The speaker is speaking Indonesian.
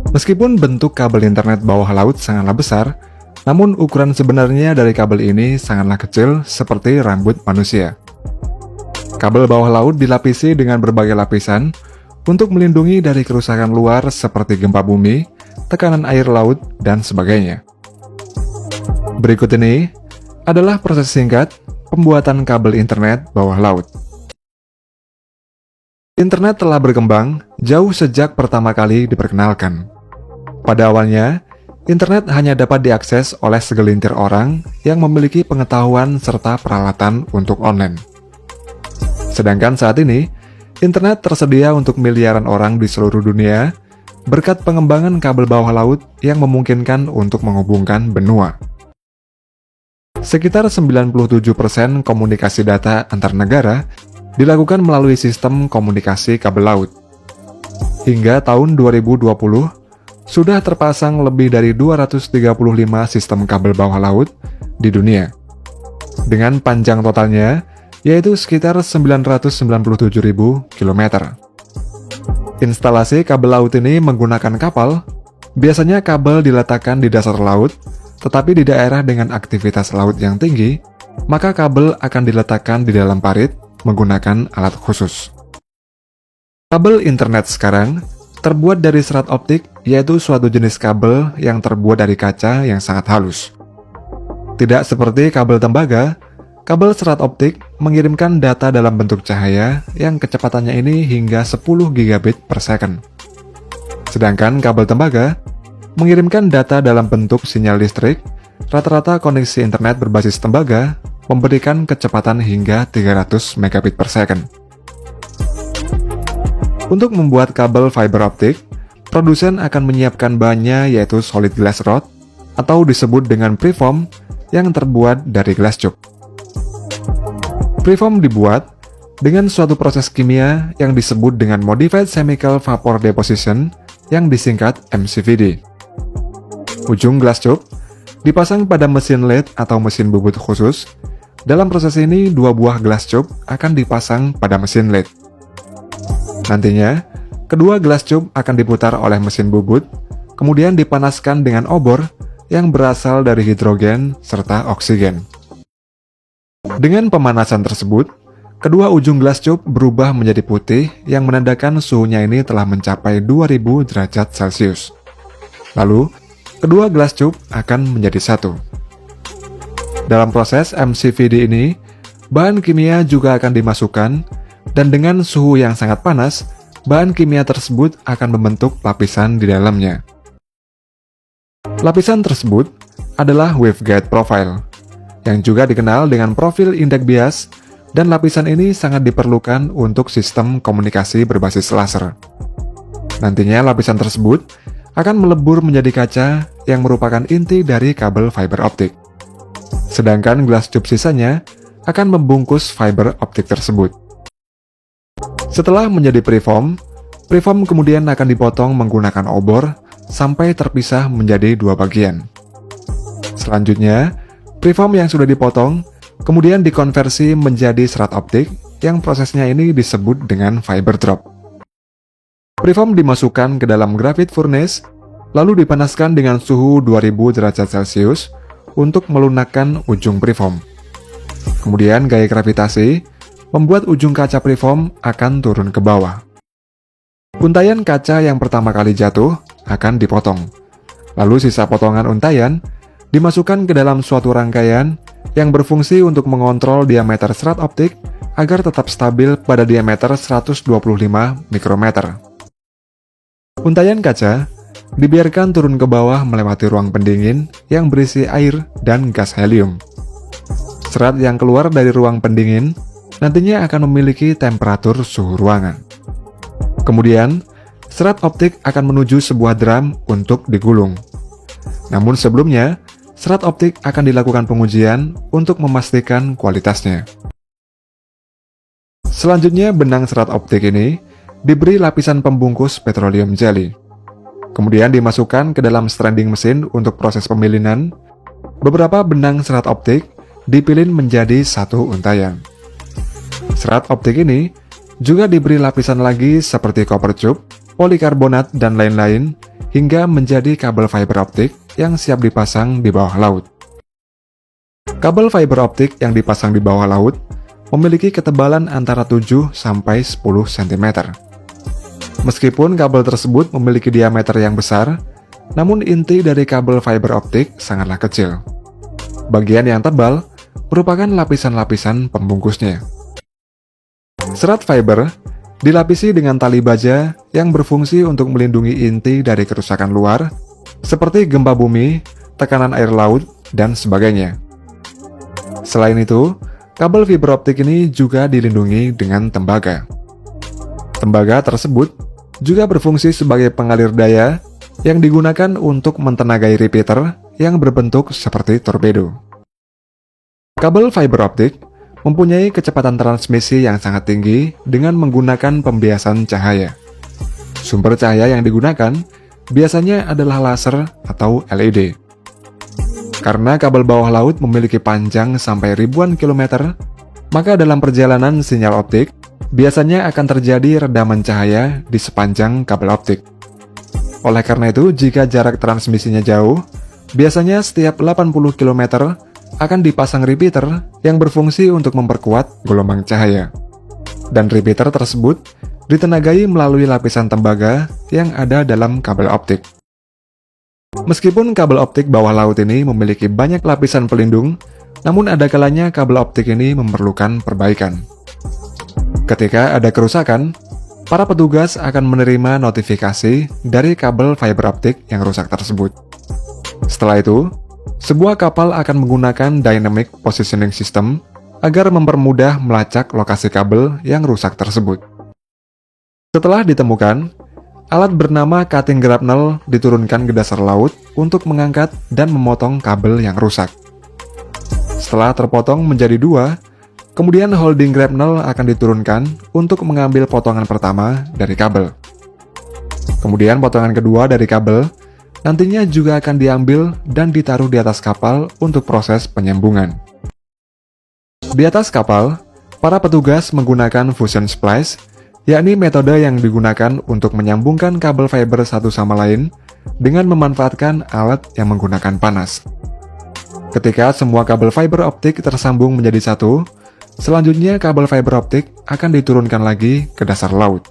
Meskipun bentuk kabel internet bawah laut sangatlah besar, namun ukuran sebenarnya dari kabel ini sangatlah kecil seperti rambut manusia. Kabel bawah laut dilapisi dengan berbagai lapisan untuk melindungi dari kerusakan luar seperti gempa bumi, tekanan air laut, dan sebagainya. Berikut ini adalah proses singkat pembuatan kabel internet bawah laut. Internet telah berkembang jauh sejak pertama kali diperkenalkan. Pada awalnya, internet hanya dapat diakses oleh segelintir orang yang memiliki pengetahuan serta peralatan untuk online. Sedangkan saat ini, internet tersedia untuk miliaran orang di seluruh dunia berkat pengembangan kabel bawah laut yang memungkinkan untuk menghubungkan benua. Sekitar 97% komunikasi data antar negara dilakukan melalui sistem komunikasi kabel laut. Hingga tahun 2020, sudah terpasang lebih dari 235 sistem kabel bawah laut di dunia, dengan panjang totalnya yaitu sekitar 997.000 km. Instalasi kabel laut ini menggunakan kapal. Biasanya kabel diletakkan di dasar laut, tetapi di daerah dengan aktivitas laut yang tinggi, maka kabel akan diletakkan di dalam parit menggunakan alat khusus. Kabel internet sekarang terbuat dari serat optik, yaitu suatu jenis kabel yang terbuat dari kaca yang sangat halus. Tidak seperti kabel tembaga, kabel serat optik mengirimkan data dalam bentuk cahaya yang kecepatannya ini hingga 10 gigabit per second. Sedangkan kabel tembaga mengirimkan data dalam bentuk sinyal listrik. Rata-rata koneksi internet berbasis tembaga memberikan kecepatan hingga 300 megabit per second. Untuk membuat kabel fiber optik, produsen akan menyiapkan bahannya yaitu solid glass rod atau disebut dengan preform yang terbuat dari glass tube. Preform dibuat dengan suatu proses kimia yang disebut dengan Modified Chemical Vapor Deposition yang disingkat MCVD. Ujung glass tube dipasang pada mesin lathe atau mesin bubut khusus. Dalam proses ini, dua buah glass tube akan dipasang pada mesin lathe. Nantinya, kedua glass tube akan diputar oleh mesin bubut, kemudian dipanaskan dengan obor yang berasal dari hidrogen serta oksigen. Dengan pemanasan tersebut, kedua ujung glass tube berubah menjadi putih yang menandakan suhunya ini telah mencapai 2000 derajat Celcius. Lalu, kedua glass tube akan menjadi satu. Dalam proses MCVD ini, bahan kimia juga akan dimasukkan, dan dengan suhu yang sangat panas, bahan kimia tersebut akan membentuk lapisan di dalamnya. Lapisan tersebut adalah waveguide profile, yang juga dikenal dengan profil indeks bias, dan lapisan ini sangat diperlukan untuk sistem komunikasi berbasis laser. Nantinya lapisan tersebut akan melebur menjadi kaca yang merupakan inti dari kabel fiber optik. Sedangkan glass tube sisanya akan membungkus fiber optik tersebut. Setelah menjadi preform, preform kemudian akan dipotong menggunakan obor sampai terpisah menjadi dua bagian. Selanjutnya, preform yang sudah dipotong kemudian dikonversi menjadi serat optik yang prosesnya ini disebut dengan fiber drop. Preform dimasukkan ke dalam graphite furnace, lalu dipanaskan dengan suhu 2000 derajat Celcius untuk melunakkan ujung preform. Kemudian gaya gravitasi membuat ujung kaca preform akan turun ke bawah. Untayan kaca yang pertama kali jatuh akan dipotong. Lalu sisa potongan untayan dimasukkan ke dalam suatu rangkaian yang berfungsi untuk mengontrol diameter serat optik agar tetap stabil pada diameter 125 mikrometer. Untayan kaca dibiarkan turun ke bawah melewati ruang pendingin yang berisi air dan gas helium. Serat yang keluar dari ruang pendingin nantinya akan memiliki temperatur suhu ruangan. Kemudian, serat optik akan menuju sebuah drum untuk digulung. Namun sebelumnya, serat optik akan dilakukan pengujian untuk memastikan kualitasnya. Selanjutnya, benang serat optik ini diberi lapisan pembungkus petroleum jelly. Kemudian dimasukkan ke dalam stranding mesin untuk proses pemilinan. Beberapa benang serat optik dipilin menjadi satu untayan. Serat optik ini juga diberi lapisan lagi seperti copper tube, polikarbonat, dan lain-lain hingga menjadi kabel fiber optik yang siap dipasang di bawah laut. Kabel fiber optik yang dipasang di bawah laut memiliki ketebalan antara 7 sampai 10 cm. Meskipun kabel tersebut memiliki diameter yang besar, namun inti dari kabel fiber optik sangatlah kecil. Bagian yang tebal merupakan lapisan-lapisan pembungkusnya. Serat fiber dilapisi dengan tali baja yang berfungsi untuk melindungi inti dari kerusakan luar, seperti gempa bumi, tekanan air laut, dan sebagainya. Selain itu, kabel fiber optik ini juga dilindungi dengan tembaga. Tembaga tersebut juga berfungsi sebagai pengalir daya yang digunakan untuk mentenagai repeater yang berbentuk seperti torpedo. Kabel fiber optik mempunyai kecepatan transmisi yang sangat tinggi dengan menggunakan pembiasan cahaya. Sumber cahaya yang digunakan biasanya adalah laser atau LED. Karena kabel bawah laut memiliki panjang sampai ribuan kilometer, maka dalam perjalanan sinyal optik biasanya akan terjadi redaman cahaya di sepanjang kabel optik. Oleh karena itu, jika jarak transmisinya jauh, biasanya setiap 80 km akan dipasang repeater yang berfungsi untuk memperkuat gelombang cahaya. Dan repeater tersebut ditenagai melalui lapisan tembaga yang ada dalam kabel optik. Meskipun kabel optik bawah laut ini memiliki banyak lapisan pelindung, namun ada kalanya kabel optik ini memerlukan perbaikan. Ketika ada kerusakan, para petugas akan menerima notifikasi dari kabel fiber optik yang rusak tersebut. Setelah itu, sebuah kapal akan menggunakan dynamic positioning system agar mempermudah melacak lokasi kabel yang rusak tersebut. Setelah ditemukan, alat bernama cutting grapnel diturunkan ke dasar laut untuk mengangkat dan memotong kabel yang rusak. Setelah terpotong menjadi dua, kemudian holding grapnel akan diturunkan untuk mengambil potongan pertama dari kabel. Kemudian potongan kedua dari kabel nantinya juga akan diambil dan ditaruh di atas kapal untuk proses penyambungan. Di atas kapal, para petugas menggunakan fusion splice, yakni metode yang digunakan untuk menyambungkan kabel fiber satu sama lain dengan memanfaatkan alat yang menggunakan panas. Ketika semua kabel fiber optik tersambung menjadi satu, selanjutnya kabel fiber optik akan diturunkan lagi ke dasar laut.